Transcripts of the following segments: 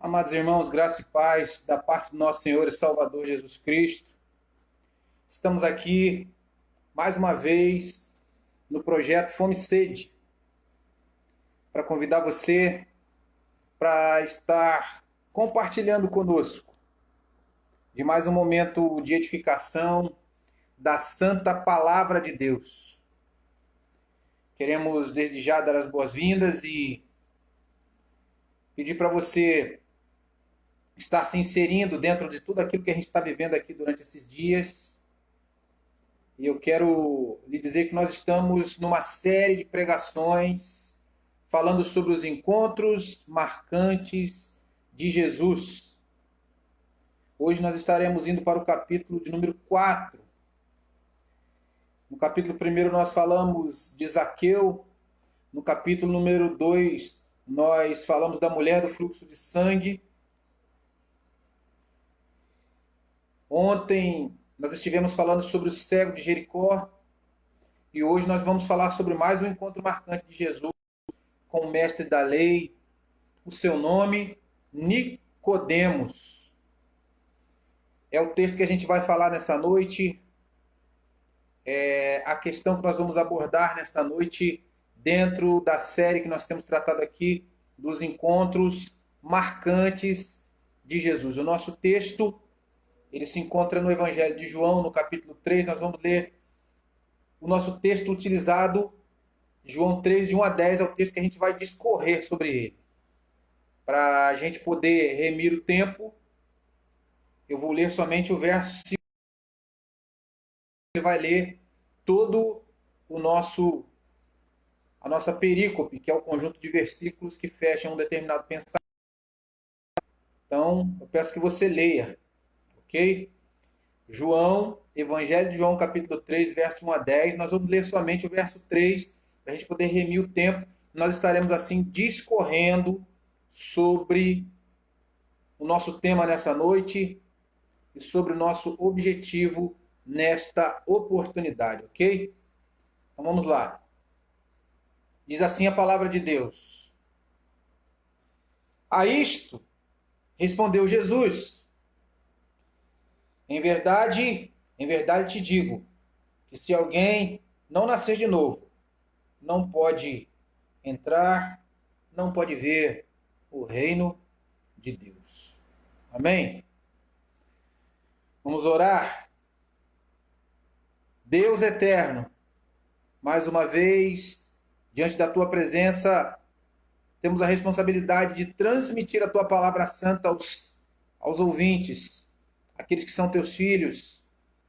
Amados irmãos, graça e paz da parte do nosso Senhor e Salvador Jesus Cristo. Estamos aqui mais uma vez no projeto Fome e Sede para convidar você para estar compartilhando conosco de mais um momento de edificação da Santa Palavra de Deus. Queremos desde já dar as boas-vindas e pedir para você estar se inserindo dentro de tudo aquilo que a gente está vivendo aqui durante esses dias. E eu quero lhe dizer que nós estamos numa série de pregações falando sobre os encontros marcantes de Jesus. Hoje nós estaremos indo para o capítulo de número 4. No capítulo 1 nós falamos de Zaqueu. No capítulo número 2 nós falamos da mulher do fluxo de sangue. Ontem nós estivemos falando sobre o cego de Jericó e hoje nós vamos falar sobre mais um encontro marcante de Jesus com o mestre da lei, o seu nome, Nicodemos. É o texto que a gente vai falar nessa noite, a questão que nós vamos abordar nessa noite dentro da série que nós temos tratado aqui dos encontros marcantes de Jesus. O nosso texto ele se encontra no Evangelho de João, no capítulo 3. Nós vamos ler o nosso texto utilizado, João 3, de 1 a 10, é o texto que a gente vai discorrer sobre ele. Para a gente poder remir o tempo, eu vou ler somente o verso. Você vai ler todo a nossa perícope, que é o conjunto de versículos que fecham um determinado pensamento. Então, eu peço que você leia. Ok? João, Evangelho de João, capítulo 3, verso 1 a 10. Nós vamos ler somente o verso 3, para a gente poder remir o tempo. Nós estaremos assim discorrendo sobre o nosso tema nessa noite e sobre o nosso objetivo nesta oportunidade, ok? Então vamos lá. Diz assim a palavra de Deus. A isto respondeu Jesus: em verdade te digo, que se alguém não nascer de novo, não pode entrar, não pode ver o reino de Deus. Amém? Vamos orar. Deus eterno, mais uma vez, diante da tua presença, temos a responsabilidade de transmitir a tua palavra santa aos ouvintes, aqueles que são teus filhos,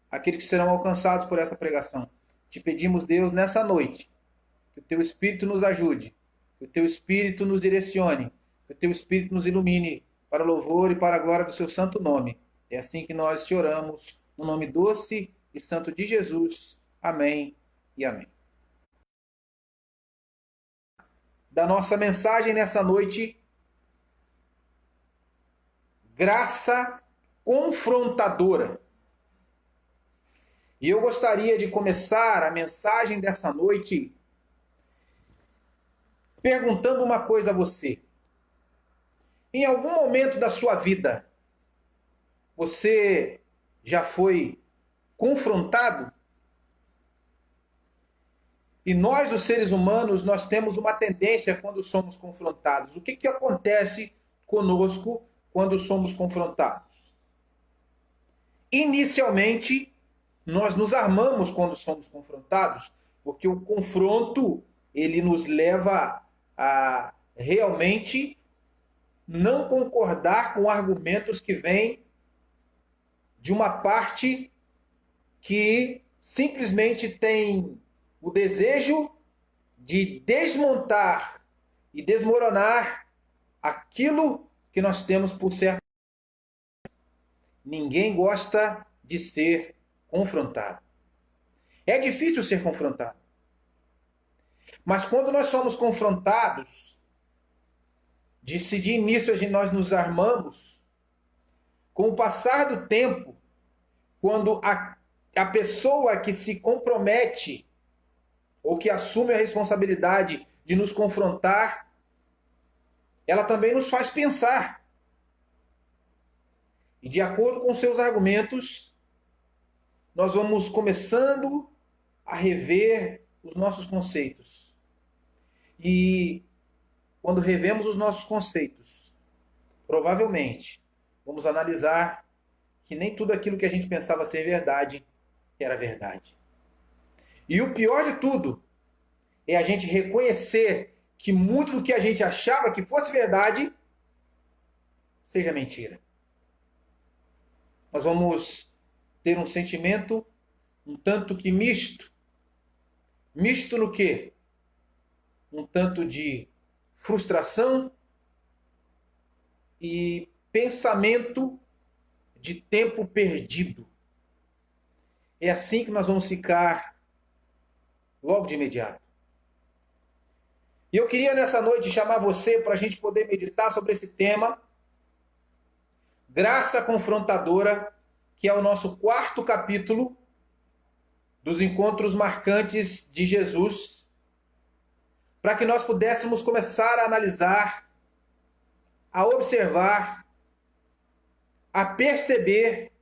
aqueles que serão alcançados por essa pregação. Te pedimos, Deus, nessa noite, que o teu Espírito nos ajude, que o teu Espírito nos direcione, que o teu Espírito nos ilumine para o louvor e para a glória do seu santo nome. É assim que nós te oramos, no nome doce e santo de Jesus. Amém e amém. Da nossa mensagem nessa noite, graça confrontadora. E eu gostaria de começar a mensagem dessa noite perguntando uma coisa a você. Em algum momento da sua vida, você já foi confrontado? E nós, os seres humanos, nós temos uma tendência quando somos confrontados. O que acontece conosco quando somos confrontados? Inicialmente, nós nos armamos quando somos confrontados, porque o confronto ele nos leva a realmente não concordar com argumentos que vêm de uma parte que simplesmente tem o desejo de desmontar e desmoronar aquilo que nós temos por certo. Ninguém gosta de ser confrontado. É difícil ser confrontado. Mas quando nós somos confrontados, de início nós nos armamos, com o passar do tempo, quando a pessoa que se compromete ou que assume a responsabilidade de nos confrontar, ela também nos faz pensar. E de acordo com seus argumentos, nós vamos começando a rever os nossos conceitos. E quando revemos os nossos conceitos, provavelmente vamos analisar que nem tudo aquilo que a gente pensava ser verdade era verdade. E o pior de tudo é a gente reconhecer que muito do que a gente achava que fosse verdade seja mentira. Nós vamos ter um sentimento um tanto que misto. Misto no quê? Um tanto de frustração e pensamento de tempo perdido. É assim que nós vamos ficar logo de imediato. E eu queria nessa noite chamar você para a gente poder meditar sobre esse tema, graça confrontadora, que é o nosso 4º capítulo dos encontros marcantes de Jesus, para que nós pudéssemos começar a analisar, a observar, a perceber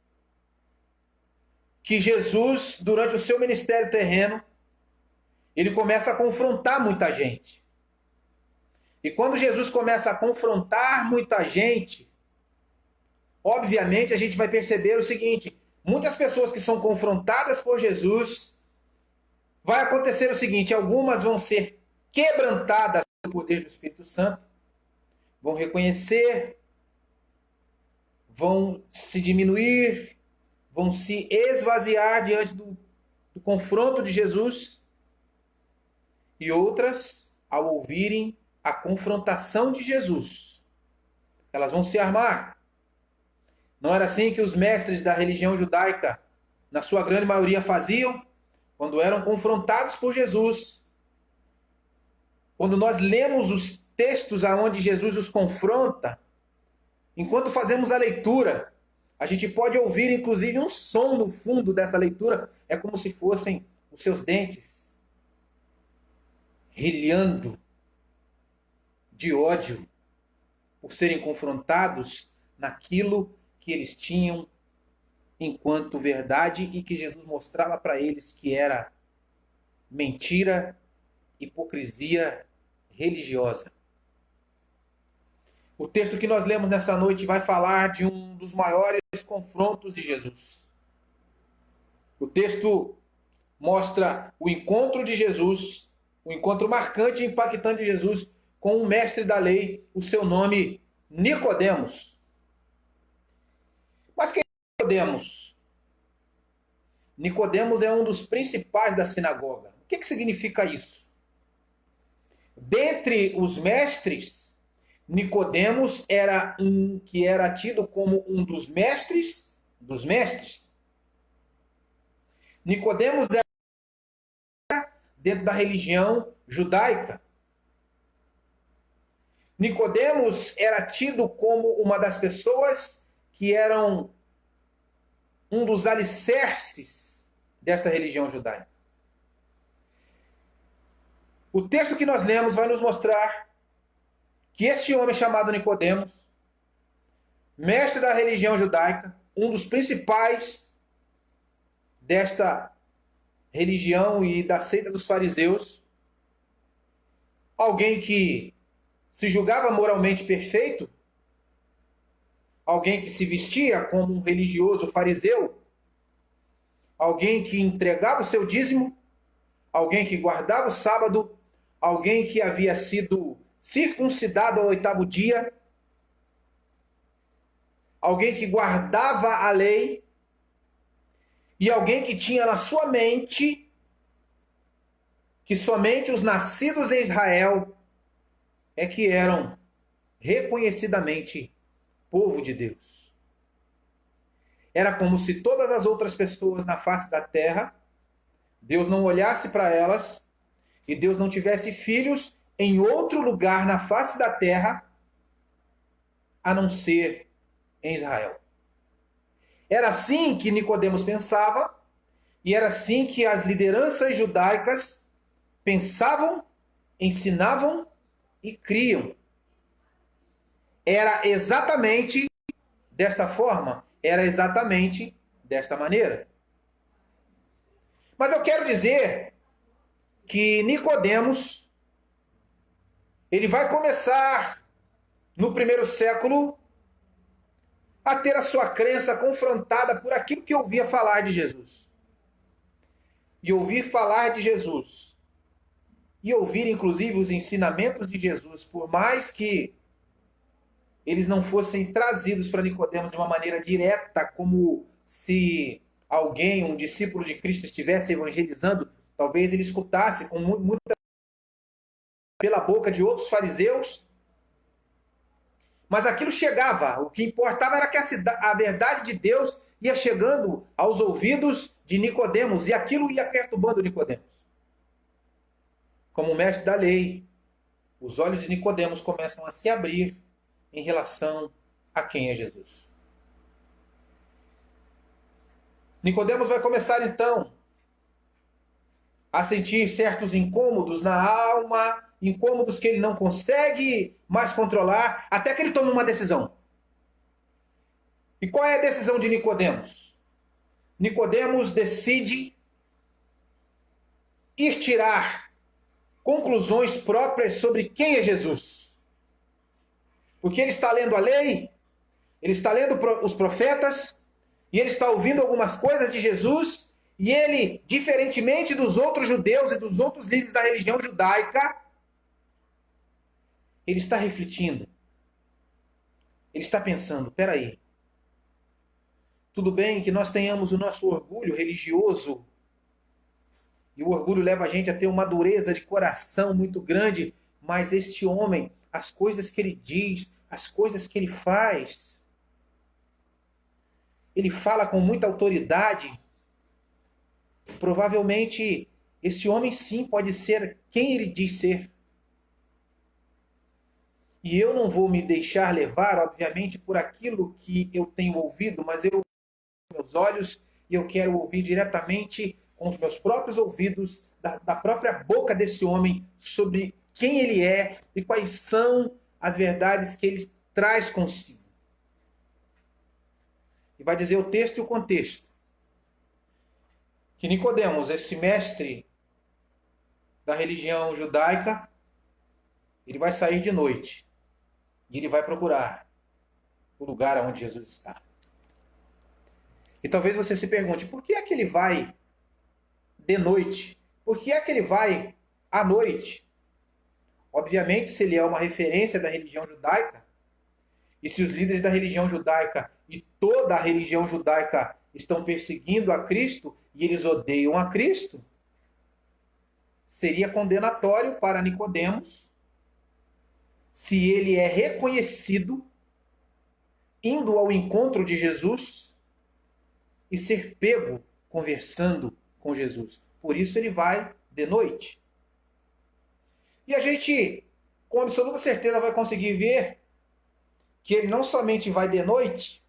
que Jesus, durante o seu ministério terreno, ele começa a confrontar muita gente. E quando Jesus começa a confrontar muita gente, obviamente a gente vai perceber o seguinte: muitas pessoas que são confrontadas por Jesus, vai acontecer o seguinte: algumas vão ser quebrantadas pelo poder do Espírito Santo, vão reconhecer, vão se diminuir, vão se esvaziar diante do confronto de Jesus, e outras, ao ouvirem a confrontação de Jesus, elas vão se armar. Não era assim que os mestres da religião judaica, na sua grande maioria, faziam quando eram confrontados por Jesus? Quando nós lemos os textos aonde Jesus os confronta, enquanto fazemos a leitura, a gente pode ouvir inclusive um som no fundo dessa leitura, é como se fossem os seus dentes rilhando de ódio por serem confrontados naquilo que eles tinham enquanto verdade e que Jesus mostrava para eles que era mentira, hipocrisia religiosa. O texto que nós lemos nessa noite vai falar de um dos maiores confrontos de Jesus. O texto mostra o encontro de Jesus, o encontro marcante e impactante de Jesus com o mestre da lei, o seu nome Nicodemos. Mas quem é Nicodemos? Nicodemos é um dos principais da sinagoga. O que significa isso? Dentre os mestres, Nicodemos era um que era tido como um dos mestres dos mestres. Nicodemos era dentro da religião judaica. Nicodemos era tido como uma das pessoas que eram um dos alicerces dessa religião judaica. O texto que nós lemos vai nos mostrar que este homem chamado Nicodemos, mestre da religião judaica, um dos principais desta religião e da seita dos fariseus, alguém que se julgava moralmente perfeito, alguém que se vestia como um religioso fariseu, alguém que entregava o seu dízimo, alguém que guardava o sábado, alguém que havia sido circuncidado ao 8º dia, alguém que guardava a lei, e alguém que tinha na sua mente que somente os nascidos em Israel é que eram reconhecidamente povo de Deus. Era como se todas as outras pessoas na face da terra, Deus não olhasse para elas e Deus não tivesse filhos em outro lugar na face da terra a não ser em Israel. Era assim que Nicodemos pensava e era assim que as lideranças judaicas pensavam, ensinavam e criam. Era exatamente desta forma. era exatamente desta maneira. Mas eu quero dizer que Nicodemos, ele vai começar no primeiro século a ter a sua crença confrontada por aquilo que ouvia falar de Jesus. E ouvir falar de Jesus, e ouvir inclusive os ensinamentos de Jesus, por mais que eles não fossem trazidos para Nicodemos de uma maneira direta, como se alguém, um discípulo de Cristo, estivesse evangelizando, talvez ele escutasse com muita pela boca de outros fariseus, mas aquilo chegava. O que importava era que a verdade de Deus ia chegando aos ouvidos de Nicodemos, e aquilo ia perturbando Nicodemos. Como mestre da lei, os olhos de Nicodemos começam a se abrir em relação a quem é Jesus. Nicodemos vai começar então a sentir certos incômodos na alma, incômodos que ele não consegue mais controlar, até que ele toma uma decisão. E qual é a decisão de Nicodemos? Nicodemos decide ir tirar conclusões próprias sobre quem é Jesus. Porque ele está lendo a lei, ele está lendo os profetas, e ele está ouvindo algumas coisas de Jesus, e ele, diferentemente dos outros judeus e dos outros líderes da religião judaica, ele está refletindo. Ele está pensando, peraí, tudo bem que nós tenhamos o nosso orgulho religioso, e o orgulho leva a gente a ter uma dureza de coração muito grande, mas este homem, as coisas que ele diz, as coisas que ele faz, ele fala com muita autoridade. Provavelmente esse homem sim pode ser quem ele diz ser. E eu não vou me deixar levar, obviamente, por aquilo que eu tenho ouvido, mas eu ouvi com meus olhos e eu quero ouvir diretamente com os meus próprios ouvidos, da própria boca desse homem, sobre quem ele é e quais são as verdades que ele traz consigo. E vai dizer o texto e o contexto. Que Nicodemos, esse mestre da religião judaica, ele vai sair de noite e ele vai procurar o lugar onde Jesus está. E talvez você se pergunte, por que é que ele vai de noite? Por que é que ele vai à noite? Obviamente, se ele é uma referência da religião judaica, e se os líderes da religião judaica e toda a religião judaica estão perseguindo a Cristo e eles odeiam a Cristo, seria condenatório para Nicodemos se ele é reconhecido indo ao encontro de Jesus e ser pego conversando com Jesus. Por isso ele vai de noite. E a gente, com absoluta certeza, vai conseguir ver que ele não somente vai de noite,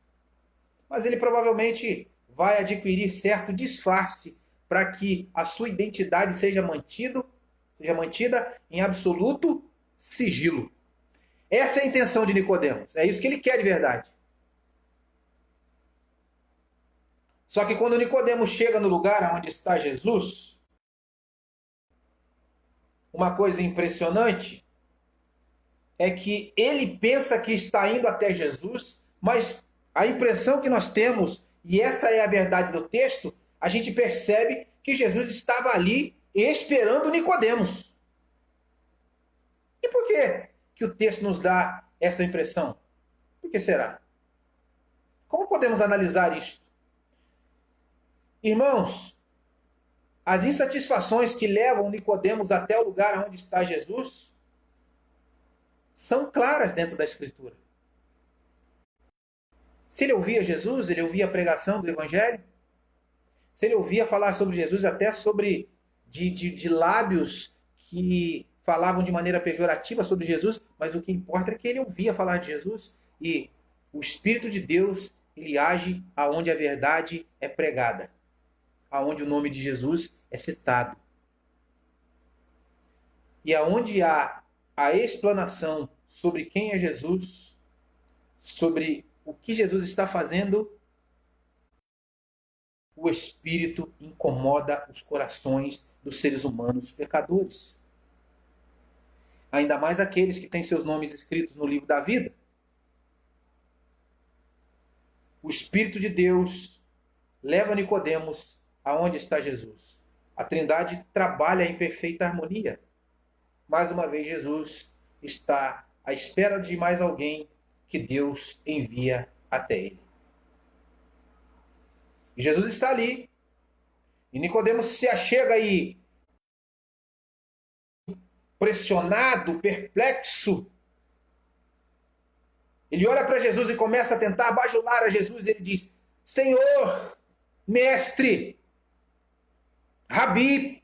mas ele provavelmente vai adquirir certo disfarce para que a sua identidade seja mantida em absoluto sigilo. Essa é a intenção de Nicodemos. É isso que ele quer de verdade. Só que quando Nicodemos chega no lugar onde está Jesus, uma coisa impressionante é que ele pensa que está indo até Jesus, mas a impressão que nós temos, e essa é a verdade do texto, a gente percebe que Jesus estava ali esperando Nicodemos. E por que o texto nos dá esta impressão? Por que será? Como podemos analisar isto? Irmãos, as insatisfações que levam Nicodemos até o lugar onde está Jesus são claras dentro da Escritura. Se ele ouvia Jesus, ele ouvia a pregação do Evangelho. Se ele ouvia falar sobre Jesus, até sobre de lábios que falavam de maneira pejorativa sobre Jesus, mas o que importa é que ele ouvia falar de Jesus e o Espírito de Deus, ele age aonde a verdade é pregada, aonde o nome de Jesus é citado. E aonde há a explanação sobre quem é Jesus, sobre o que Jesus está fazendo, o Espírito incomoda os corações dos seres humanos pecadores. Ainda mais aqueles que têm seus nomes escritos no livro da vida. O Espírito de Deus leva Nicodemos aonde está Jesus. A Trindade trabalha em perfeita harmonia. Mais uma vez, Jesus está à espera de mais alguém que Deus envia até ele. E Jesus está ali. E Nicodemos se achega aí, pressionado, perplexo. Ele olha para Jesus e começa a tentar bajular a Jesus. Ele diz: Senhor, mestre, Rabi,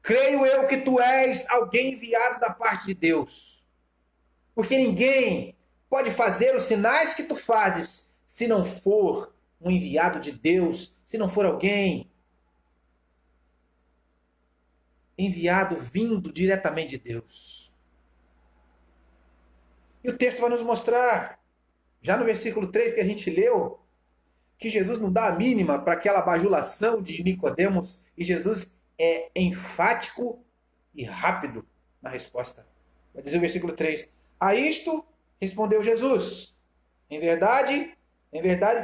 creio eu que tu és alguém enviado da parte de Deus. Porque ninguém pode fazer os sinais que tu fazes se não for um enviado de Deus, se não for alguém enviado, vindo diretamente de Deus. E o texto vai nos mostrar, já no versículo 3 que a gente leu, que Jesus não dá a mínima para aquela bajulação de Nicodemos, e Jesus é enfático e rápido na resposta. Vai dizer o versículo 3: A isto respondeu Jesus: em verdade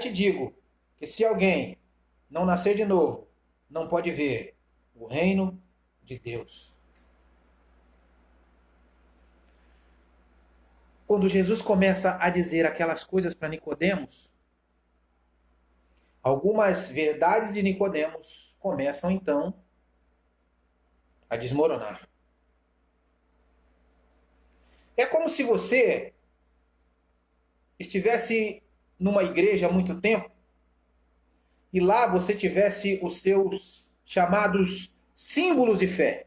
te digo, que se alguém não nascer de novo, não pode ver o reino de Deus. Quando Jesus começa a dizer aquelas coisas para Nicodemos, algumas verdades de Nicodemos começam então a desmoronar. É como se você estivesse numa igreja há muito tempo e lá você tivesse os seus chamados símbolos de fé.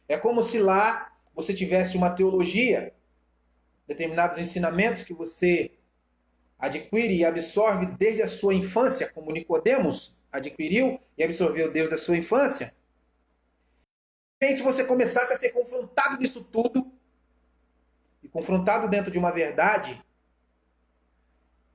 É como se lá você tivesse uma teologia, determinados ensinamentos que você adquire e absorve desde a sua infância, como Nicodemos adquiriu e absorveu desde a sua infância. De repente você começasse a ser confrontado nisso tudo, e confrontado dentro de uma verdade,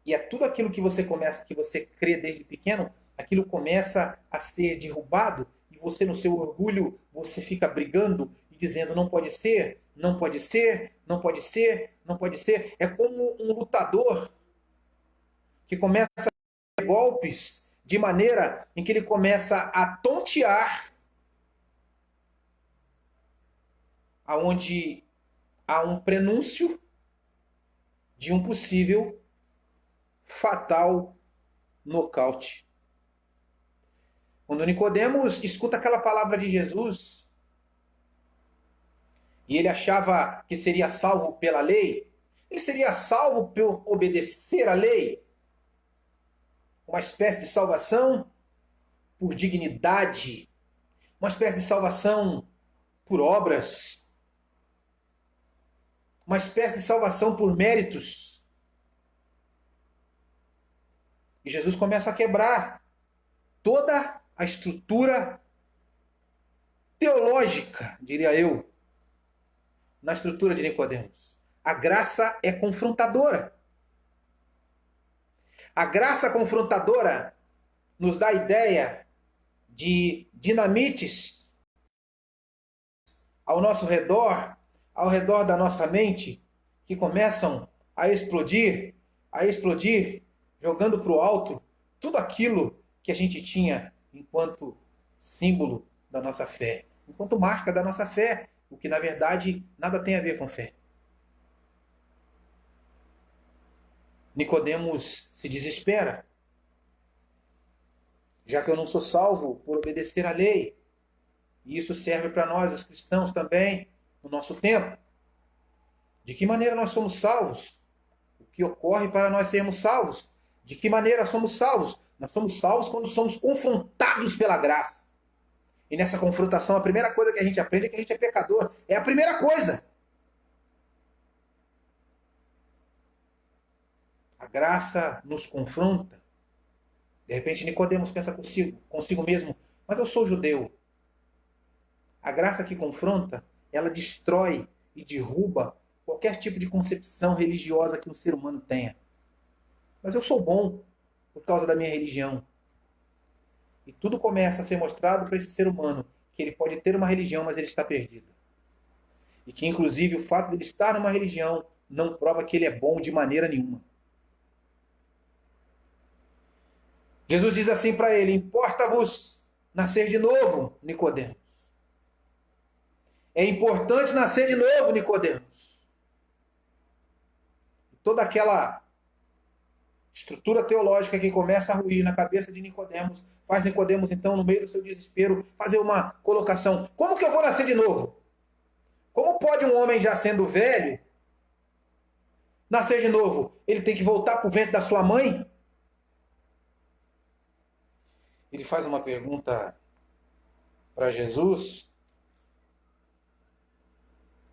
e é tudo aquilo que você crê desde pequeno, aquilo começa a ser derrubado, e você no seu orgulho, você fica brigando e dizendo: não pode ser, não pode ser, não pode ser, não pode ser. É como um lutador que começa a dar golpes de maneira em que ele começa a tontear aonde há um prenúncio de um possível fatal nocaute. Quando Nicodemos escuta aquela palavra de Jesus e ele achava que seria salvo pela lei, ele seria salvo por obedecer à lei, uma espécie de salvação por dignidade, uma espécie de salvação por obras, uma espécie de salvação por méritos. E Jesus começa a quebrar toda a estrutura teológica, diria eu, na estrutura de Nicodemos. A graça é confrontadora. A graça confrontadora nos dá a ideia de dinamites ao nosso redor, ao redor da nossa mente, que começam a explodir, jogando para o alto tudo aquilo que a gente tinha enquanto símbolo da nossa fé, enquanto marca da nossa fé, o que na verdade nada tem a ver com fé. Nicodemos se desespera, já que eu não sou salvo por obedecer à lei. E isso serve para nós, os cristãos, também, no nosso tempo. De que maneira nós somos salvos? O que ocorre para nós sermos salvos? De que maneira somos salvos? Nós somos salvos quando somos confrontados pela graça. E nessa confrontação, a primeira coisa que a gente aprende é que a gente é pecador. É a primeira coisa. A graça nos confronta. De repente, Nicodemos pensa consigo mesmo: mas eu sou judeu. A graça que confronta, ela destrói e derruba qualquer tipo de concepção religiosa que um ser humano tenha. Mas eu sou bom. por causa da minha religião. E tudo começa a ser mostrado para esse ser humano, que ele pode ter uma religião, mas ele está perdido. E que, inclusive, o fato de ele estar numa religião não prova que ele é bom de maneira nenhuma. Jesus diz assim para ele: importa-vos nascer de novo, Nicodemos. É importante nascer de novo, Nicodemos. Toda aquela estrutura teológica que começa a ruir na cabeça de Nicodemos faz Nicodemos, então, no meio do seu desespero, fazer uma colocação: como que eu vou nascer de novo? Como pode um homem já sendo velho nascer de novo? Ele tem que voltar para o ventre da sua mãe? Ele faz uma pergunta para Jesus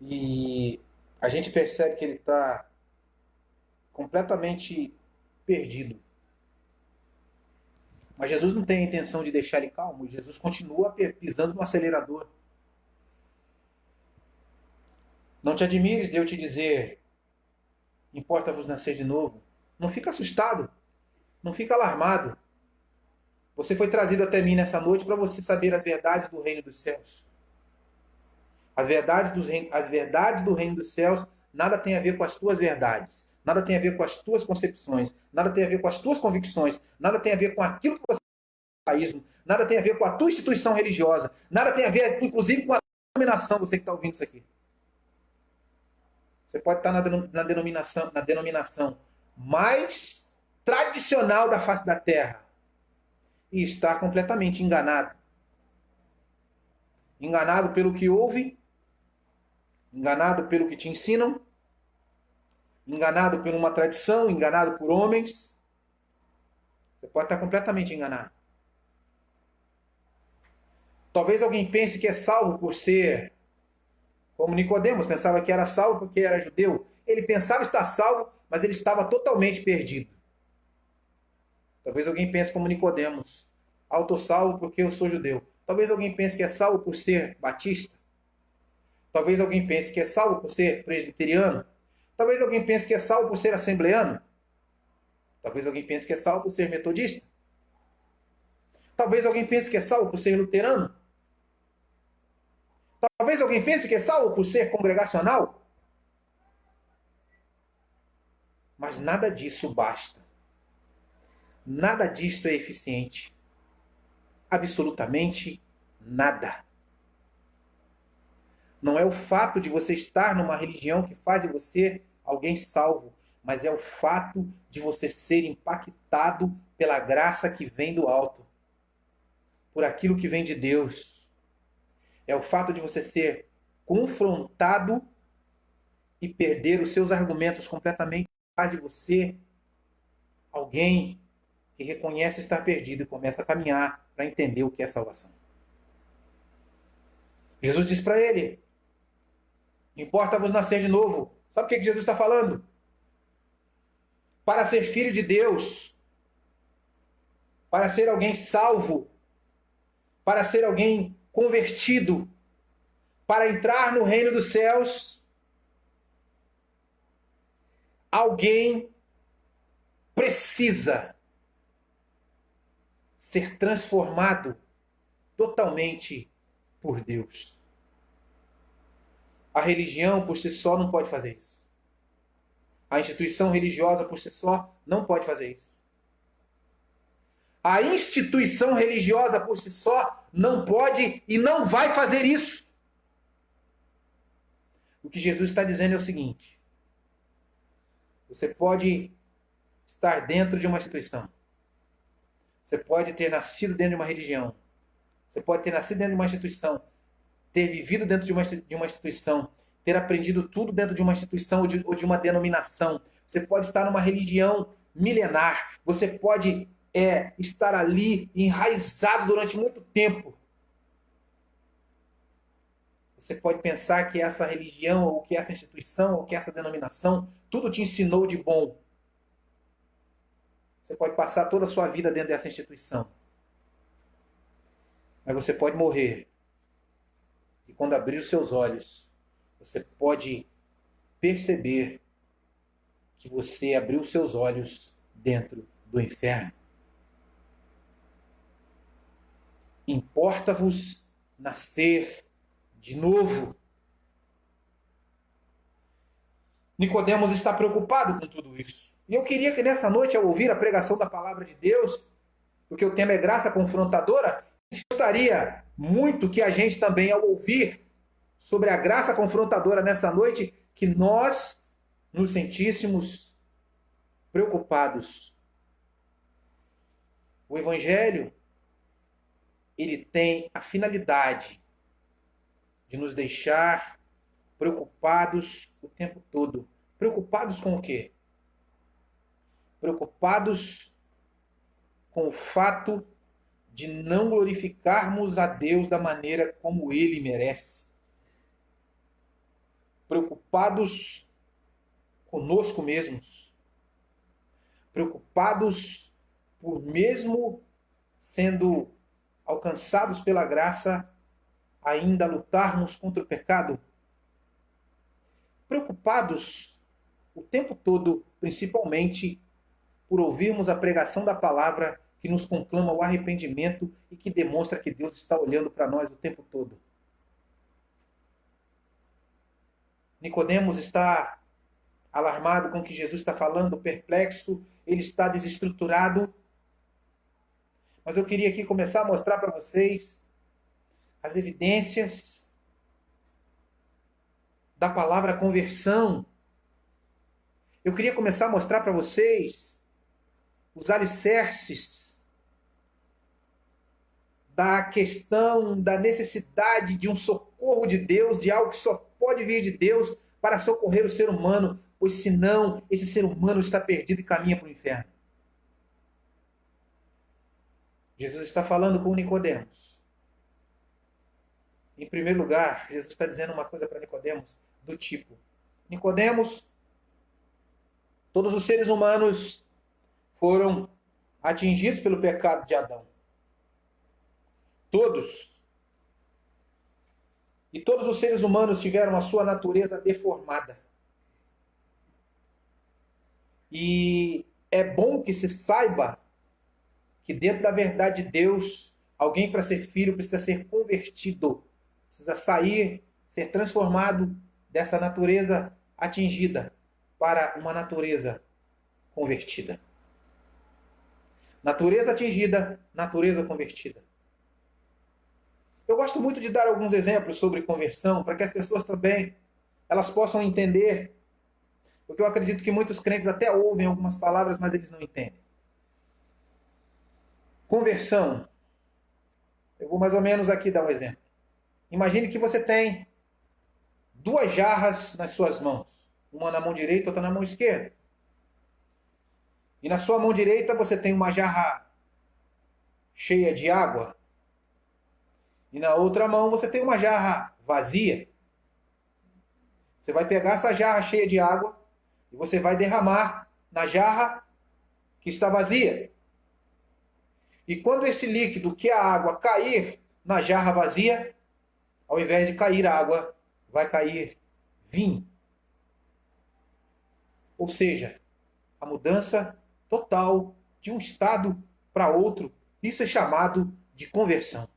e a gente percebe que ele está completamente perdido. Mas Jesus não tem a intenção de deixar ele calmo. Jesus continua pisando no acelerador. Não te admires de eu te dizer: importa-vos nascer de novo. Não fica assustado. Não fica alarmado. Você foi trazido até mim nessa noite para você saber as verdades do reino dos céus. As verdades do reino dos céus nada tem a ver com as tuas verdades. Nada tem a ver com as tuas concepções. Nada tem a ver com as tuas convicções. Nada tem a ver com aquilo que você país, nada tem a ver com a tua instituição religiosa, nada tem a ver, inclusive, com a denominação, você que está ouvindo isso aqui. Você pode estar na denominação mais tradicional da face da terra e estar completamente enganado. Enganado pelo que ouve, enganado pelo que te ensinam, enganado por uma tradição, enganado por homens. Você pode estar completamente enganado. Talvez alguém pense que é salvo por ser como Nicodemos, pensava que era salvo porque era judeu. Ele pensava estar salvo, mas ele estava totalmente perdido. Talvez alguém pense como Nicodemos: autossalvo porque eu sou judeu. Talvez alguém pense que é salvo por ser batista. Talvez alguém pense que é salvo por ser presbiteriano. Talvez alguém pense que é salvo por ser assembleano. Talvez alguém pense que é salvo por ser metodista. Talvez alguém pense que é salvo por ser luterano. Talvez alguém pense que é salvo por ser congregacional. Mas nada disso basta. Nada disto é eficiente. Absolutamente nada. Não é o fato de você estar numa religião que faz de você alguém salvo, mas é o fato de você ser impactado pela graça que vem do alto, por aquilo que vem de Deus. É o fato de você ser confrontado e perder os seus argumentos completamente, faz de você alguém que reconhece estar perdido e começa a caminhar para entender o que é salvação. Jesus diz para ele: importa-vos nascer de novo. Sabe o que Jesus está falando? Para ser filho de Deus, para ser alguém salvo, para ser alguém convertido, para entrar no reino dos céus, alguém precisa ser transformado totalmente por Deus. A religião por si só não pode fazer isso. A instituição religiosa por si só não pode fazer isso. A instituição religiosa por si só não pode e não vai fazer isso. O que Jesus está dizendo é o seguinte: você pode estar dentro de uma instituição. Você pode ter nascido dentro de uma religião. Você pode ter nascido dentro de uma instituição, ter vivido dentro de uma instituição, ter aprendido tudo dentro de uma instituição ou de uma denominação. Você pode estar numa religião milenar. Você pode estar ali enraizado durante muito tempo. Você pode pensar que essa religião, ou que essa instituição, ou que essa denominação, tudo te ensinou de bom. Você pode passar toda a sua vida dentro dessa instituição. Mas você pode morrer. E quando abrir os seus olhos, você pode perceber que você abriu os seus olhos dentro do inferno. Importa-vos nascer de novo. Nicodemos está preocupado com tudo isso. E eu queria que nessa noite, ao ouvir a pregação da palavra de Deus, porque o tema é graça confrontadora, gostaria muito que a gente também, ao ouvir sobre a graça confrontadora nessa noite, que nós nos sentíssemos preocupados. O Evangelho, ele tem a finalidade de nos deixar preocupados o tempo todo. Preocupados com o quê? Preocupados com o fato de não glorificarmos a Deus da maneira como Ele merece. Preocupados conosco mesmos. Preocupados por mesmo sendo alcançados pela graça, ainda lutarmos contra o pecado. Preocupados o tempo todo, principalmente por ouvirmos a pregação da palavra que nos conclama o arrependimento e que demonstra que Deus está olhando para nós o tempo todo. Nicodemos está alarmado com o que Jesus está falando, perplexo, ele está desestruturado. Mas eu queria aqui começar a mostrar para vocês as evidências da palavra conversão. Eu queria começar a mostrar para vocês os alicerces da questão da necessidade de um socorro de Deus, de algo que só pode vir de Deus para socorrer o ser humano, pois senão esse ser humano está perdido e caminha para o inferno. Jesus está falando com Nicodemos. Em primeiro lugar, Jesus está dizendo uma coisa para Nicodemos do tipo: Nicodemos, todos os seres humanos foram atingidos pelo pecado de Adão. Todos. E todos os seres humanos tiveram a sua natureza deformada. E é bom que se saiba que dentro da verdade de Deus, alguém para ser filho precisa ser convertido, precisa sair, ser transformado dessa natureza atingida para uma natureza convertida. Natureza atingida, natureza convertida. Eu gosto muito de dar alguns exemplos sobre conversão, para que as pessoas também elas possam entender, porque eu acredito que muitos crentes até ouvem algumas palavras, mas eles não entendem. Conversão. Eu vou mais ou menos aqui dar um exemplo. Imagine que você tem duas jarras nas suas mãos. Uma na mão direita, outra na mão esquerda. E na sua mão direita você tem uma jarra cheia de água. E na outra mão você tem uma jarra vazia. Você vai pegar essa jarra cheia de água e você vai derramar na jarra que está vazia. E quando esse líquido, que é a água, cair na jarra vazia, ao invés de cair água, vai cair vinho. Ou seja, a mudança total de um estado para outro. Isso é chamado de conversão.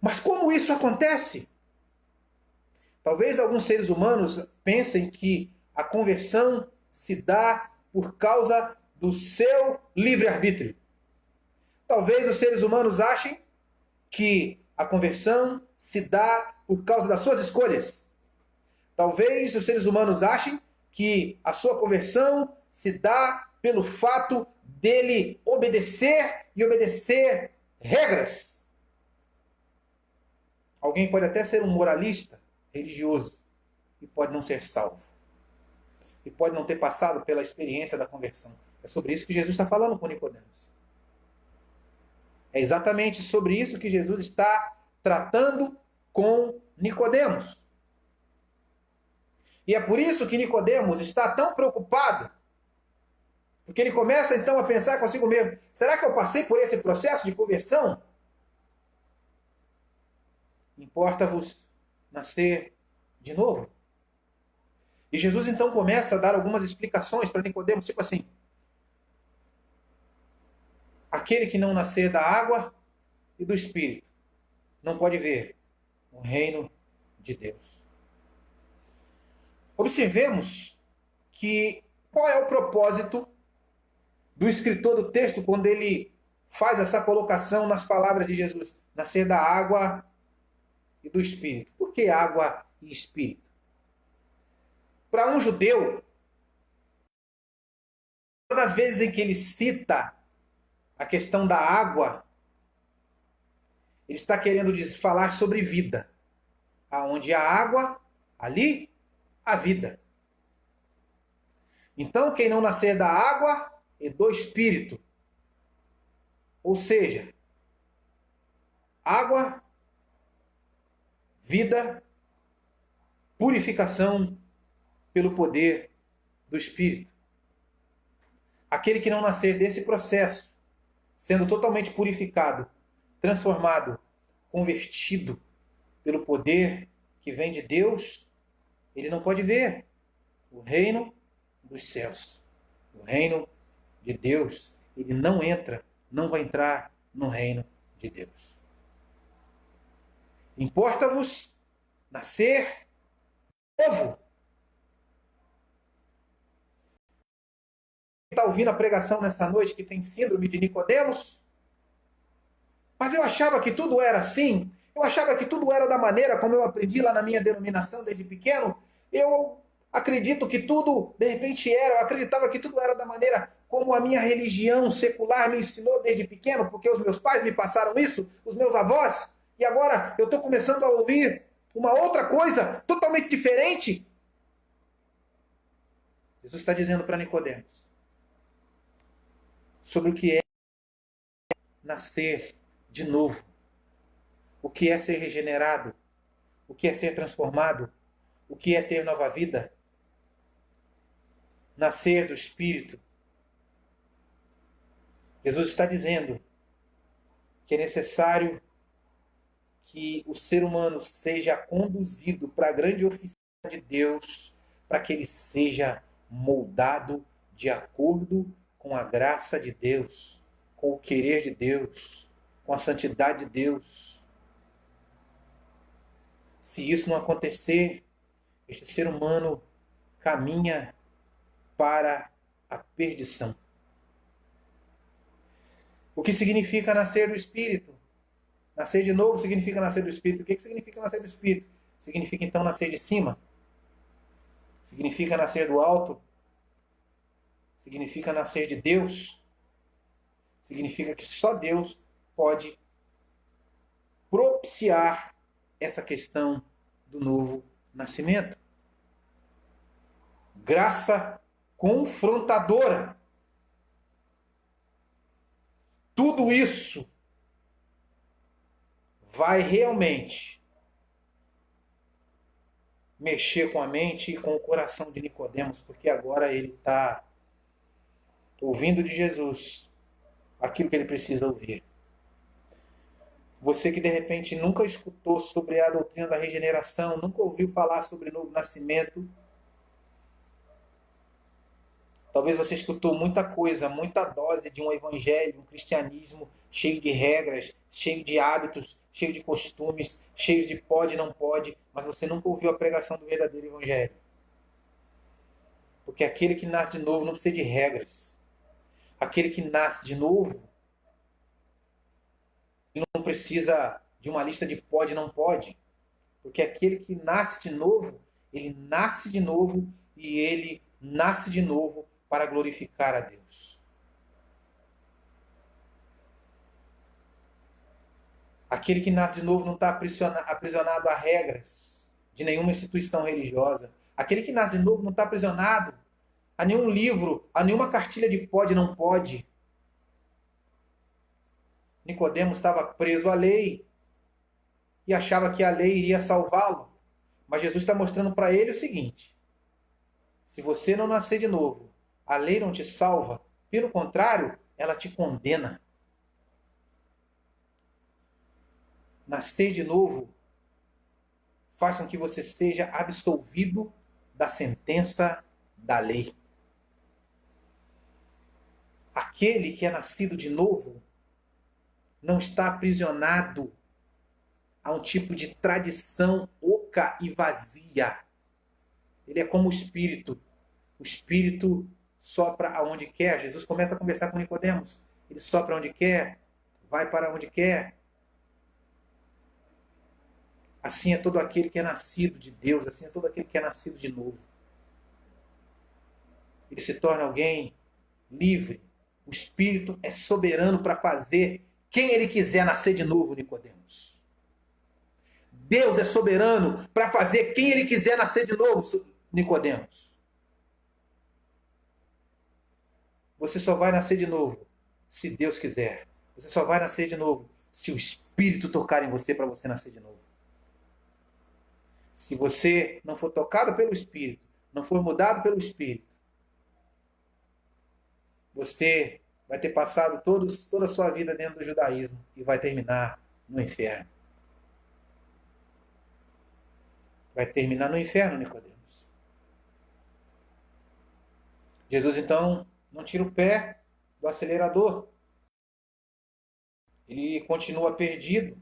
Mas como isso acontece? Talvez alguns seres humanos pensem que a conversão se dá por causa do seu livre-arbítrio. Talvez os seres humanos achem que a conversão se dá por causa das suas escolhas. Talvez os seres humanos achem que a sua conversão se dá pelo fato dele obedecer e obedecer regras. Alguém pode até ser um moralista religioso e pode não ser salvo. E pode não ter passado pela experiência da conversão. É sobre isso que Jesus está falando com Nicodemos. É exatamente sobre isso que Jesus está tratando com Nicodemos. E é por isso que Nicodemos está tão preocupado, porque ele começa então a pensar consigo mesmo: será que eu passei por esse processo de conversão? Importa-vos nascer de novo. E Jesus então começa a dar algumas explicações para Nicodemos, tipo assim: Aquele que não nascer da água e do Espírito não pode ver o reino de Deus. Observemos que qual é o propósito do escritor do texto quando ele faz essa colocação nas palavras de Jesus: nascer da água e do Espírito. Por que água e Espírito? Para um judeu, todas as vezes em que ele cita a questão da água, ele está querendo falar sobre vida. Aonde há água, ali há vida. Então, quem não nascer da água e do Espírito, ou seja, água, vida, purificação pelo poder do Espírito. Aquele que não nascer desse processo, sendo totalmente purificado, transformado, convertido pelo poder que vem de Deus, ele não pode ver o reino dos céus, o reino de Deus. Ele não entra, não vai entrar no reino de Deus. Importa-vos nascer novo. Está ouvindo a pregação nessa noite que tem síndrome de Nicodemos? Mas eu achava que tudo era assim. Eu achava que tudo era da maneira como eu aprendi lá na minha denominação desde pequeno. Eu acredito que tudo, de repente, era. Eu acreditava que tudo era da maneira como a minha religião secular me ensinou desde pequeno, porque os meus pais me passaram isso, os meus avós. E agora eu estou começando a ouvir uma outra coisa totalmente diferente. Jesus está dizendo para Nicodemos sobre o que é nascer de novo, o que é ser regenerado, o que é ser transformado, o que é ter nova vida, nascer do Espírito. Jesus está dizendo que é necessário que o ser humano seja conduzido para a grande oficina de Deus, para que ele seja moldado de acordo com a graça de Deus, com o querer de Deus, com a santidade de Deus. Se isso não acontecer, este ser humano caminha para a perdição. O que significa nascer do Espírito? Nascer de novo significa nascer do Espírito. O que significa nascer do Espírito? Significa então nascer de cima? Significa nascer do alto? Significa nascer de Deus? Significa que só Deus pode propiciar essa questão do novo nascimento. Graça confrontadora. Tudo isso vai realmente mexer com a mente e com o coração de Nicodemos, porque agora ele está ouvindo de Jesus aquilo que ele precisa ouvir. Você que de repente nunca escutou sobre a doutrina da regeneração, nunca ouviu falar sobre novo nascimento, talvez você escutou muita coisa, muita dose de um evangelho, um cristianismo cheio de regras, cheio de hábitos, cheio de costumes, cheio de pode e não pode, mas você nunca ouviu a pregação do verdadeiro evangelho. Porque aquele que nasce de novo não precisa de regras. Aquele que nasce de novo, ele não precisa de uma lista de pode e não pode. Porque aquele que nasce de novo, ele nasce de novo e ele nasce de novo para glorificar a Deus. Aquele que nasce de novo não está aprisionado a regras de nenhuma instituição religiosa. Aquele que nasce de novo não está aprisionado a nenhum livro, a nenhuma cartilha de pode e não pode. Nicodemos estava preso à lei e achava que a lei iria salvá-lo. Mas Jesus está mostrando para ele o seguinte: se você não nascer de novo, a lei não te salva. Pelo contrário, ela te condena. Nascer de novo faz com que você seja absolvido da sentença da lei. Aquele que é nascido de novo não está aprisionado a um tipo de tradição oca e vazia. Ele é como o Espírito. O Espírito sopra aonde quer. Jesus começa a conversar com Nicodemos. Ele sopra onde quer, vai para onde quer. Assim é todo aquele que é nascido de Deus, assim é todo aquele que é nascido de novo. Ele se torna alguém livre. O Espírito é soberano para fazer quem ele quiser nascer de novo, Nicodemos. Deus é soberano para fazer quem ele quiser nascer de novo, Nicodemos. Você só vai nascer de novo se Deus quiser. Você só vai nascer de novo se o Espírito tocar em você para você nascer de novo. Se você não for tocado pelo Espírito, não for mudado pelo Espírito, você vai ter passado toda a sua vida dentro do judaísmo e vai terminar no inferno. Vai terminar no inferno, Nicodemos. Jesus, então, não tira o pé do acelerador. Ele continua perdido.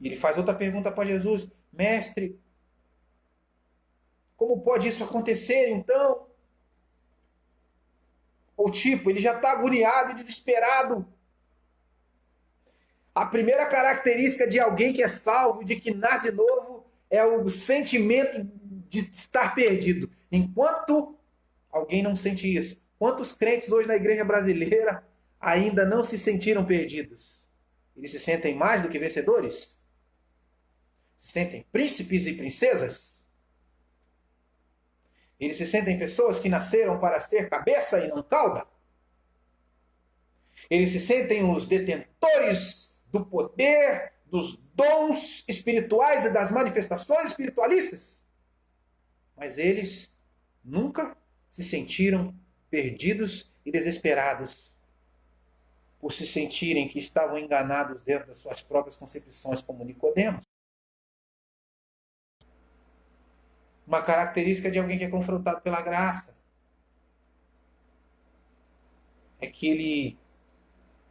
E ele faz outra pergunta para Jesus. Mestre, como pode isso acontecer, então? Ou tipo, ele já está agoniado e desesperado. A primeira característica de alguém que é salvo, de que nasce de novo, é o sentimento de estar perdido. Enquanto alguém não sente isso. Quantos crentes hoje na igreja brasileira ainda não se sentiram perdidos? Eles se sentem mais do que vencedores? Se sentem príncipes e princesas? Eles se sentem pessoas que nasceram para ser cabeça e não cauda? Eles se sentem os detentores do poder, dos dons espirituais e das manifestações espiritualistas? Mas eles nunca se sentiram perdidos e desesperados por se sentirem que estavam enganados dentro das suas próprias concepções, como Nicodemos. Uma característica de alguém que é confrontado pela graça é que ele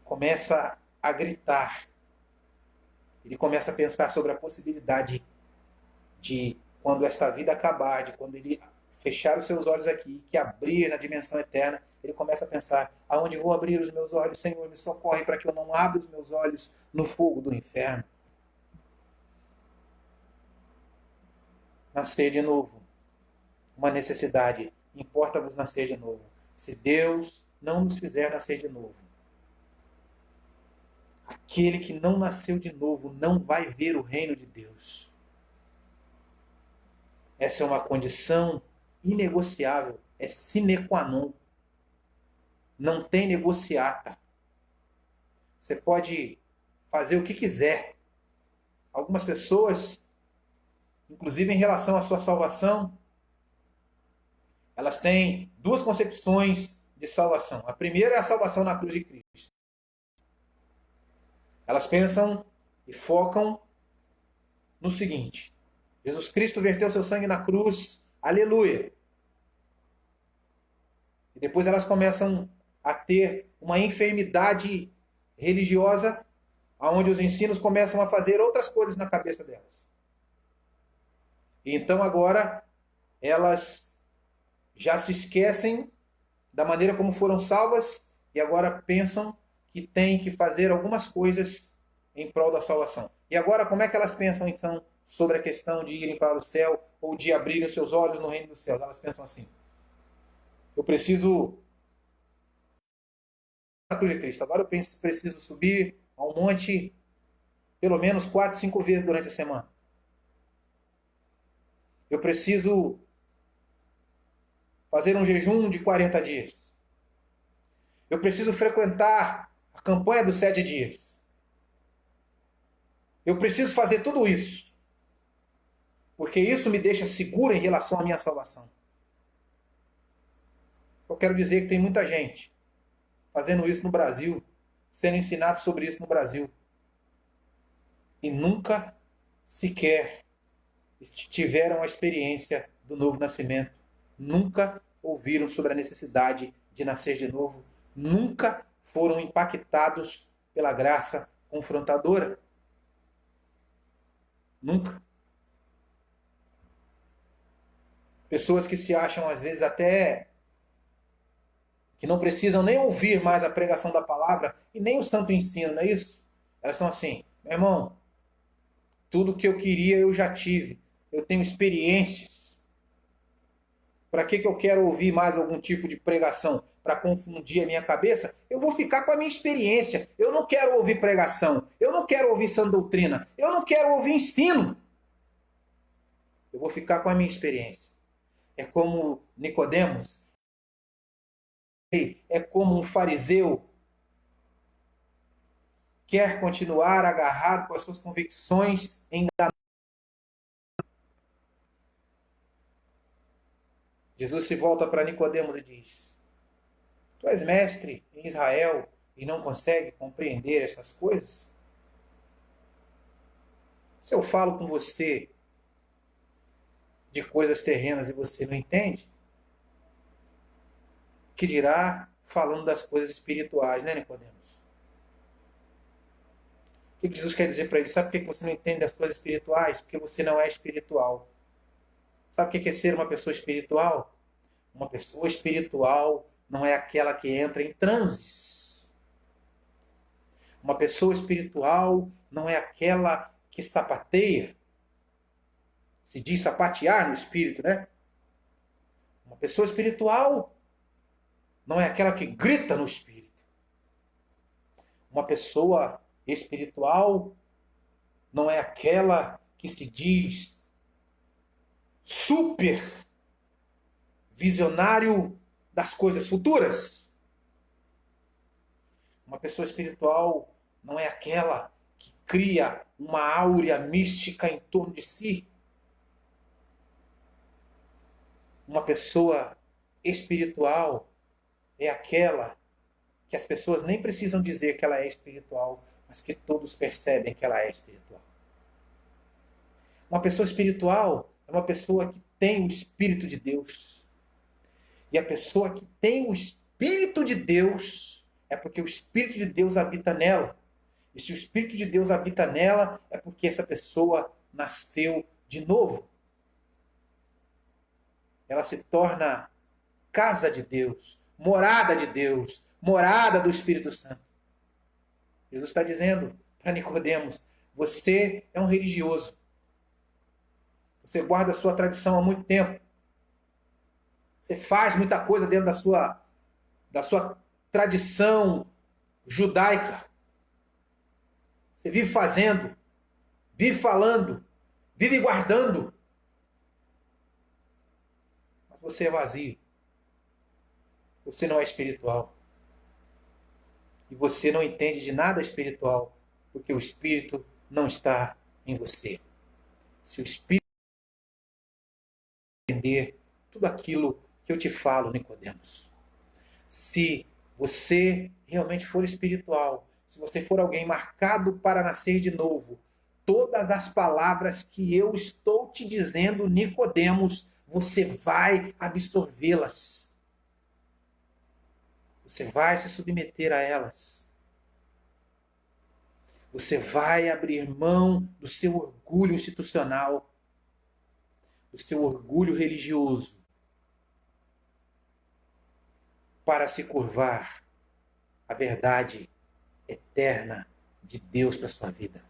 começa a gritar. Ele começa a pensar sobre a possibilidade de, quando esta vida acabar, de quando ele fechar os seus olhos aqui, que abrir na dimensão eterna, ele começa a pensar: aonde vou abrir os meus olhos? Senhor, me socorre para que eu não abra os meus olhos no fogo do inferno. Nascer de novo. Uma necessidade. Importa-vos nascer de novo. Se Deus não nos fizer nascer de novo, aquele que não nasceu de novo não vai ver o reino de Deus. Essa é uma condição inegociável. É sine qua non. Não tem negociata. Você pode fazer o que quiser. Algumas pessoas, inclusive em relação à sua salvação, elas têm duas concepções de salvação. A primeira é a salvação na cruz de Cristo. Elas pensam e focam no seguinte: Jesus Cristo verteu seu sangue na cruz, aleluia. E depois elas começam a ter uma enfermidade religiosa, onde os ensinos começam a fazer outras coisas na cabeça delas. E então agora elas já se esquecem da maneira como foram salvas e agora pensam que têm que fazer algumas coisas em prol da salvação. E agora como é que elas pensam então sobre a questão de irem para o céu ou de abrirem os seus olhos no reino dos céus? Elas pensam assim: eu preciso na cruz de Cristo, agora eu preciso subir a um monte pelo menos 4, 5 vezes durante a semana. Eu preciso fazer um jejum de 40 dias. Eu preciso frequentar a campanha dos 7 dias. Eu preciso fazer tudo isso, porque isso me deixa seguro em relação à minha salvação. Eu quero dizer que tem muita gente fazendo isso no Brasil, sendo ensinado sobre isso no Brasil, e nunca sequer tiveram a experiência do novo nascimento, nunca ouviram sobre a necessidade de nascer de novo nunca foram impactados pela graça confrontadora. Nunca. Pessoas que se acham, às vezes, até que não precisam nem ouvir mais a pregação da palavra e nem o santo ensino, não é isso? Elas estão assim, meu irmão, tudo que eu queria eu já tive. Eu tenho experiências. Para que eu quero ouvir mais algum tipo de pregação? Para confundir a minha cabeça? Eu vou ficar com a minha experiência. Eu não quero ouvir pregação. Eu não quero ouvir sã doutrina. Eu não quero ouvir ensino. Eu vou ficar com a minha experiência. É como Nicodemos. É como um fariseu. Quer continuar agarrado com as suas convicções enganadas. Jesus se volta para Nicodemos e diz: tu és mestre em Israel e não consegue compreender essas coisas? Se eu falo com você de coisas terrenas e você não entende, que dirá falando das coisas espirituais, né, Nicodemos? O que Jesus quer dizer para ele? Sabe por que você não entende das coisas espirituais? Porque você não é espiritual. Sabe o que é ser uma pessoa espiritual? Uma pessoa espiritual não é aquela que entra em transes. Uma pessoa espiritual não é aquela que sapateia. Se diz sapatear no espírito, né? Uma pessoa espiritual não é aquela que grita no espírito. Uma pessoa espiritual não é aquela que se diz super visionário das coisas futuras. Uma pessoa espiritual não é aquela que cria uma áurea mística em torno de si. Uma pessoa espiritual é aquela que as pessoas nem precisam dizer que ela é espiritual, mas que todos percebem que ela é espiritual. Uma pessoa espiritual é uma pessoa que tem o Espírito de Deus. E a pessoa que tem o Espírito de Deus é porque o Espírito de Deus habita nela. E se o Espírito de Deus habita nela, é porque essa pessoa nasceu de novo. Ela se torna casa de Deus, morada de Deus, morada do Espírito Santo. Jesus está dizendo para Nicodemos: você é um religioso. Você guarda a sua tradição há muito tempo. Você faz muita coisa dentro da sua tradição judaica. Você vive fazendo, vive falando, vive guardando. Mas você é vazio. Você não é espiritual. E você não entende de nada espiritual, porque o Espírito não está em você. Se o Espírito entender tudo aquilo que eu te falo, Nicodemos. Se você realmente for espiritual, se você for alguém marcado para nascer de novo, todas as palavras que eu estou te dizendo, Nicodemos, você vai absorvê-las. Você vai se submeter a elas. Você vai abrir mão do seu orgulho institucional, do seu orgulho religioso, para se curvar à verdade eterna de Deus para a sua vida.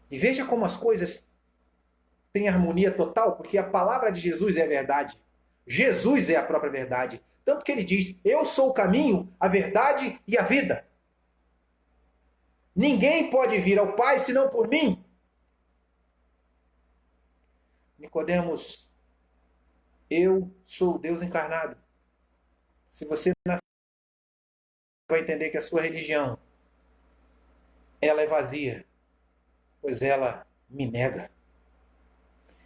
E veja como as coisas têm harmonia total, porque a palavra de Jesus é a verdade. Jesus é a própria verdade. Tanto que ele diz: eu sou o caminho, a verdade e a vida. Ninguém pode vir ao Pai senão por mim. Nicodemos, eu sou o Deus encarnado. Se você nascer, vai entender que a sua religião, ela é vazia, pois ela me nega.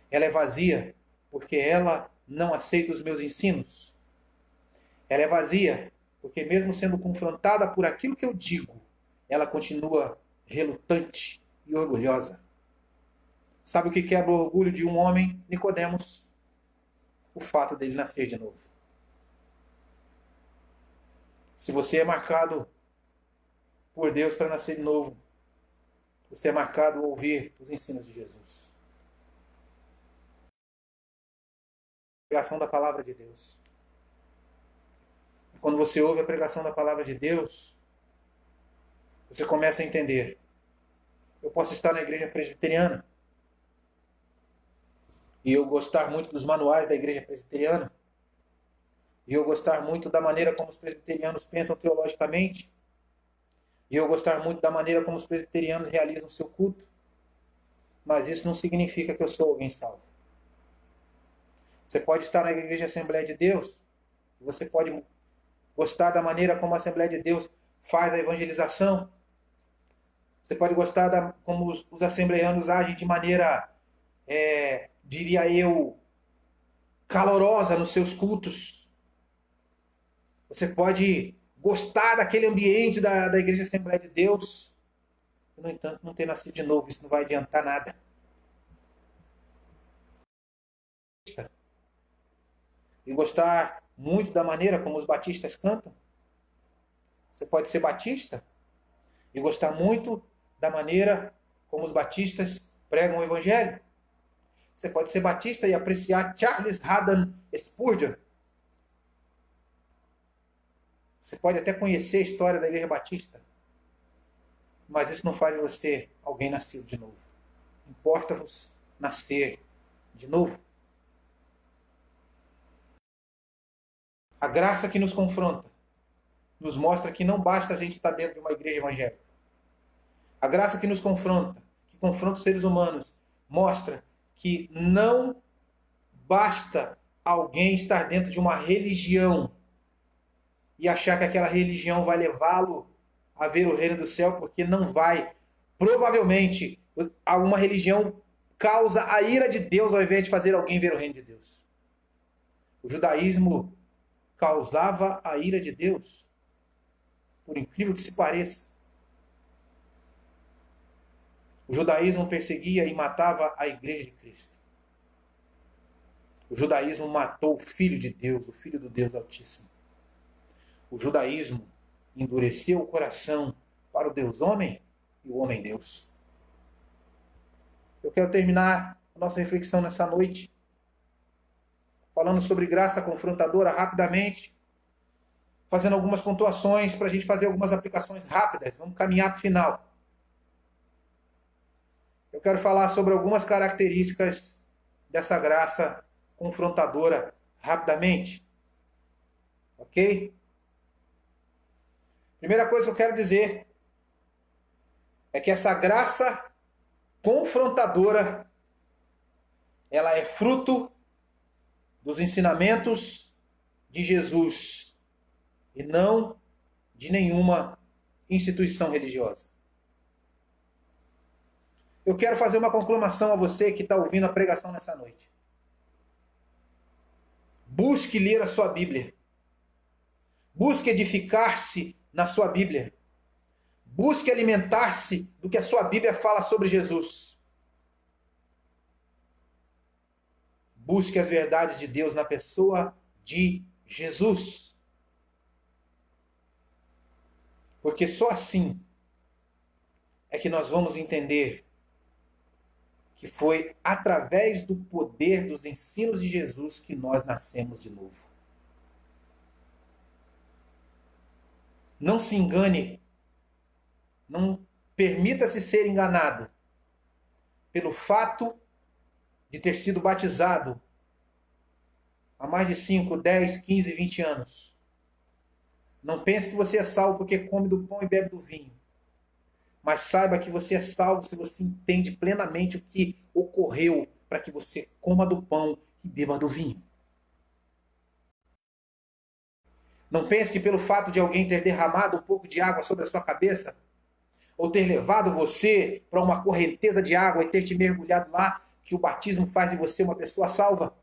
Ela é vazia porque ela não aceita os meus ensinos. Ela é vazia porque, mesmo sendo confrontada por aquilo que eu digo, ela continua relutante e orgulhosa. Sabe o que quebra o orgulho de um homem? Nicodemos. O fato dele nascer de novo. Se você é marcado por Deus para nascer de novo, você é marcado a ouvir os ensinos de Jesus. A pregação da palavra de Deus. Quando você ouve a pregação da palavra de Deus, você começa a entender. Eu posso estar na igreja presbiteriana e eu gostar muito dos manuais da igreja presbiteriana, e eu gostar muito da maneira como os presbiterianos pensam teologicamente, e eu gostar muito da maneira como os presbiterianos realizam o seu culto, mas isso não significa que eu sou alguém salvo. Você pode estar na igreja Assembleia de Deus, você pode gostar da maneira como a Assembleia de Deus faz a evangelização, você pode gostar da como os assembleianos agem de maneira, diria eu, calorosa nos seus cultos. Você pode gostar daquele ambiente da Igreja Assembleia de Deus, no entanto, não ter nascido de novo, isso não vai adiantar nada. E gostar muito da maneira como os batistas cantam. Você pode ser batista e gostar muito da maneira como os batistas pregam o Evangelho. Você pode ser batista e apreciar Charles Haddon Spurgeon. Você pode até conhecer a história da Igreja Batista, mas isso não faz de você alguém nascido de novo. Importa-vos nascer de novo. A graça que nos confronta nos mostra que não basta a gente estar dentro de uma igreja evangélica. A graça que nos confronta, que confronta os seres humanos, mostra que não basta alguém estar dentro de uma religião e achar que aquela religião vai levá-lo a ver o reino do céu, porque não vai. Provavelmente, uma religião causa a ira de Deus ao invés de fazer alguém ver o reino de Deus. O judaísmo causava a ira de Deus, por incrível que se pareça. O judaísmo perseguia e matava a igreja de Cristo. O judaísmo matou o Filho de Deus, o Filho do Deus Altíssimo. O judaísmo endureceu o coração para o Deus homem e o homem Deus. Eu quero terminar a nossa reflexão nessa noite falando sobre graça confrontadora rapidamente, fazendo algumas pontuações para a gente fazer algumas aplicações rápidas. Vamos caminhar para o final. Eu quero falar sobre algumas características dessa graça confrontadora rapidamente. Ok? Primeira coisa que eu quero dizer é que essa graça confrontadora, ela é fruto dos ensinamentos de Jesus e não de nenhuma instituição religiosa. Eu quero fazer uma conclamação a você que está ouvindo a pregação nessa noite. Busque ler a sua Bíblia. Busque edificar-se na sua Bíblia. Busque alimentar-se do que a sua Bíblia fala sobre Jesus. Busque as verdades de Deus na pessoa de Jesus. Porque só assim é que nós vamos entender que foi através do poder dos ensinos de Jesus que nós nascemos de novo. Não se engane, não permita-se ser enganado pelo fato de ter sido batizado há mais de 5, 10, 15, 20 anos. Não pense que você é salvo porque come do pão e bebe do vinho. Mas saiba que você é salvo se você entende plenamente o que ocorreu para que você coma do pão e beba do vinho. Não pense que pelo fato de alguém ter derramado um pouco de água sobre a sua cabeça, ou ter levado você para uma correnteza de água e ter te mergulhado lá, que o batismo faz de você uma pessoa salva.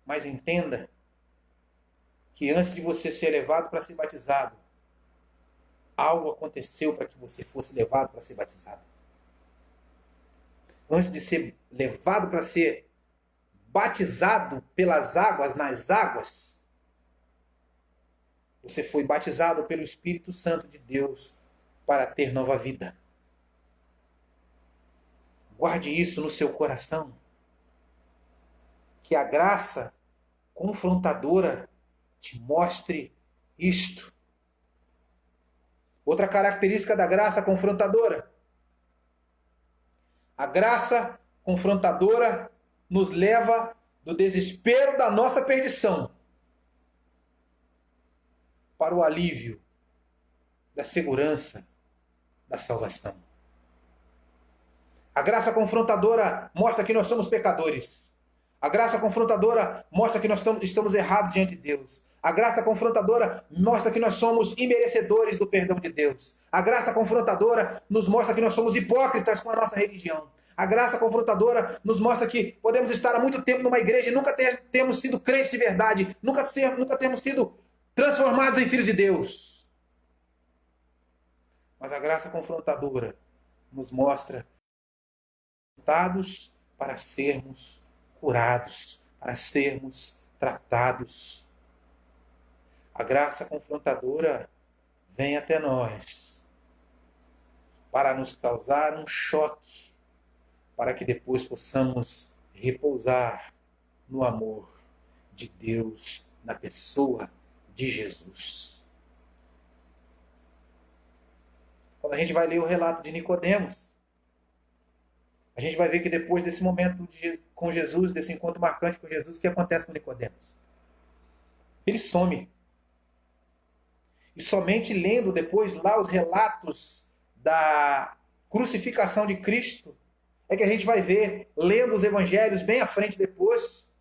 Mas entenda que antes de você ser levado para ser batizado, algo aconteceu para que você fosse levado para ser batizado. Antes de ser levado para ser batizado pelas águas, nas águas, Você foi batizado pelo Espírito Santo de Deus para ter nova vida. Guarde isso no seu coração. Que a graça confrontadora te mostre isto. Outra característica da graça confrontadora. A graça confrontadora nos leva do desespero da nossa perdição para o alívio da segurança da salvação. A graça confrontadora mostra que nós somos pecadores. A graça confrontadora mostra que nós estamos errados diante de Deus. A graça confrontadora mostra que nós somos imerecedores do perdão de Deus. A graça confrontadora nos mostra que nós somos hipócritas com a nossa religião. A graça confrontadora nos mostra que podemos estar há muito tempo numa igreja e nunca temos sido crentes de verdade, nunca temos sido transformados em filhos de Deus. Mas a graça confrontadora nos mostra para sermos curados, para sermos tratados. A graça confrontadora vem até nós para nos causar um choque, para que depois possamos repousar no amor de Deus, na pessoa de Jesus. Quando a gente vai ler o relato de Nicodemos, a gente vai ver que depois desse momento com Jesus, desse encontro marcante com Jesus, o que acontece com Nicodemos? Ele some. E somente lendo depois lá os relatos da crucificação de Cristo, é que a gente vai ver, lendo os evangelhos bem à frente depois,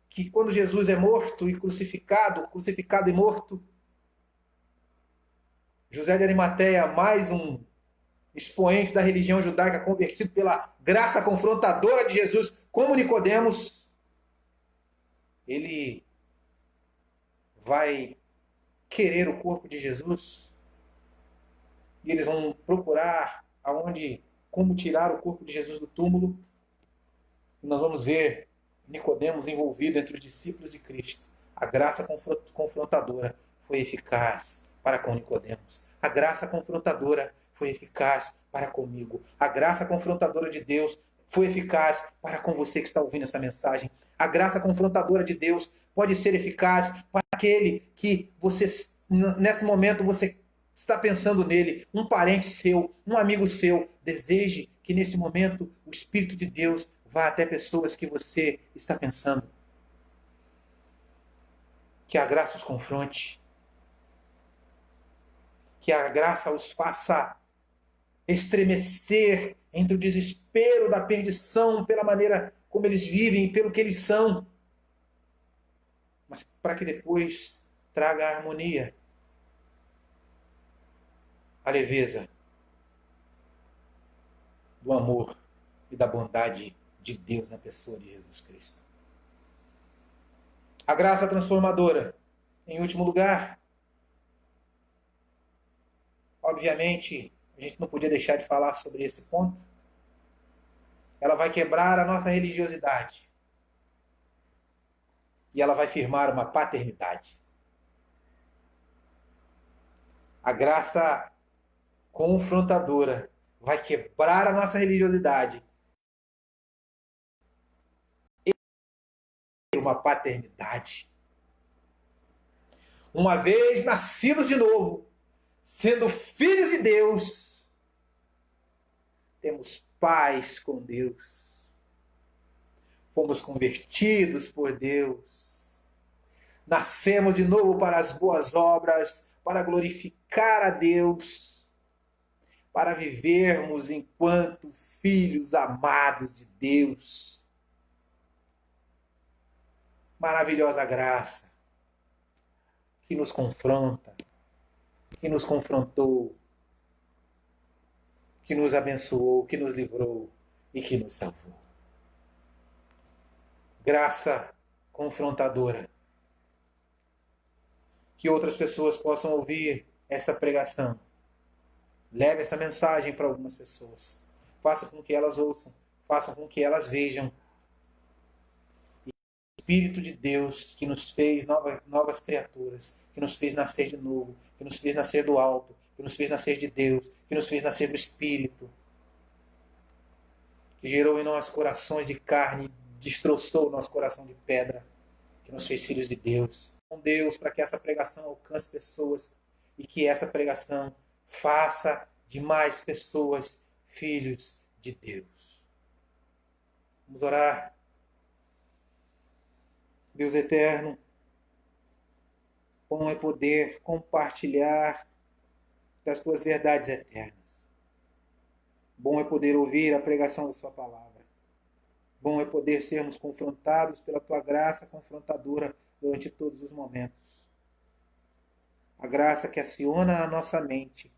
que quando Jesus é morto e crucificado e morto, José de Arimateia, mais um expoente da religião judaica convertido pela graça confrontadora de Jesus, como Nicodemos, ele vai querer o corpo de Jesus e eles vão procurar como tirar o corpo de Jesus do túmulo. E nós vamos ver Nicodemos envolvido entre os discípulos de Cristo. A graça confrontadora foi eficaz para com Nicodemos. A graça confrontadora foi eficaz para comigo. A graça confrontadora de Deus foi eficaz para com você que está ouvindo essa mensagem. A graça confrontadora de Deus pode ser eficaz para aquele que você, nesse momento, você está pensando nele, um parente seu, um amigo seu. Deseje que nesse momento o Espírito de Deus vá até pessoas que você está pensando. Que a graça os confronte. Que a graça os faça estremecer entre o desespero da perdição, pela maneira como eles vivem, pelo que eles são. Mas para que depois traga a harmonia, a leveza do amor e da bondade de Deus na pessoa de Jesus Cristo. A graça transformadora, em último lugar, obviamente, a gente não podia deixar de falar sobre esse ponto. Ela vai quebrar a nossa religiosidade. E ela vai firmar uma paternidade. A graça confrontadora vai quebrar a nossa religiosidade. E uma paternidade. Uma vez nascidos de novo, sendo filhos de Deus, temos paz com Deus. Fomos convertidos por Deus. Nascemos de novo para as boas obras, para glorificar a Deus, para vivermos enquanto filhos amados de Deus. Maravilhosa graça que nos confronta, que nos confrontou, que nos abençoou, que nos livrou e que nos salvou. Graça confrontadora. Que outras pessoas possam ouvir esta pregação. Leve esta mensagem para algumas pessoas. Faça com que elas ouçam, faça com que elas vejam. Espírito de Deus que nos fez novas criaturas, que nos fez nascer de novo, que nos fez nascer do alto, que nos fez nascer de Deus, que nos fez nascer do Espírito, que gerou em nós corações de carne, destroçou o nosso coração de pedra, que nos fez filhos de Deus. Com Deus, para que essa pregação alcance pessoas e que essa pregação faça de mais pessoas filhos de Deus. Vamos orar. Deus eterno, bom é poder compartilhar das tuas verdades eternas. Bom é poder ouvir a pregação da sua palavra. Bom é poder sermos confrontados pela tua graça confrontadora durante todos os momentos. A graça que aciona a nossa mente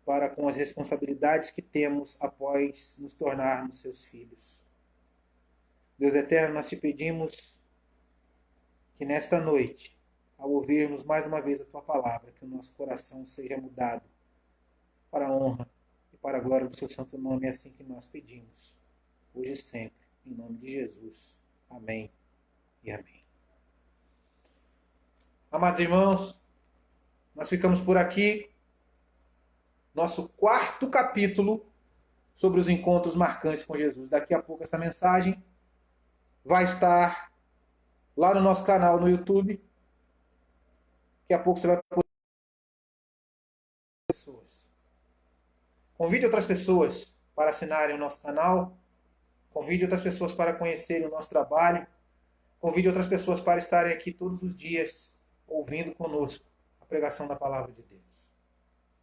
para com as responsabilidades que temos após nos tornarmos seus filhos. Deus eterno, nós te pedimos que nesta noite, ao ouvirmos mais uma vez a tua palavra, que o nosso coração seja mudado para a honra e para a glória do seu santo nome, é assim que nós pedimos, hoje e sempre, em nome de Jesus. Amém e amém. Amados irmãos, nós ficamos por aqui. Nosso 4º capítulo sobre os encontros marcantes com Jesus. Daqui a pouco essa mensagem vai estar lá no nosso canal no YouTube. Daqui a pouco você vai poder pessoas. Convide outras pessoas para assinarem o nosso canal. Convide outras pessoas para conhecerem o nosso trabalho. Convide outras pessoas para estarem aqui todos os dias ouvindo conosco a pregação da palavra de Deus.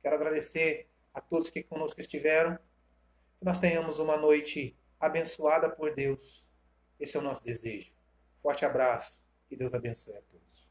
Quero agradecer a todos que conosco estiveram. Que nós tenhamos uma noite abençoada por Deus. Esse é o nosso desejo. Forte abraço. Que Deus abençoe a todos.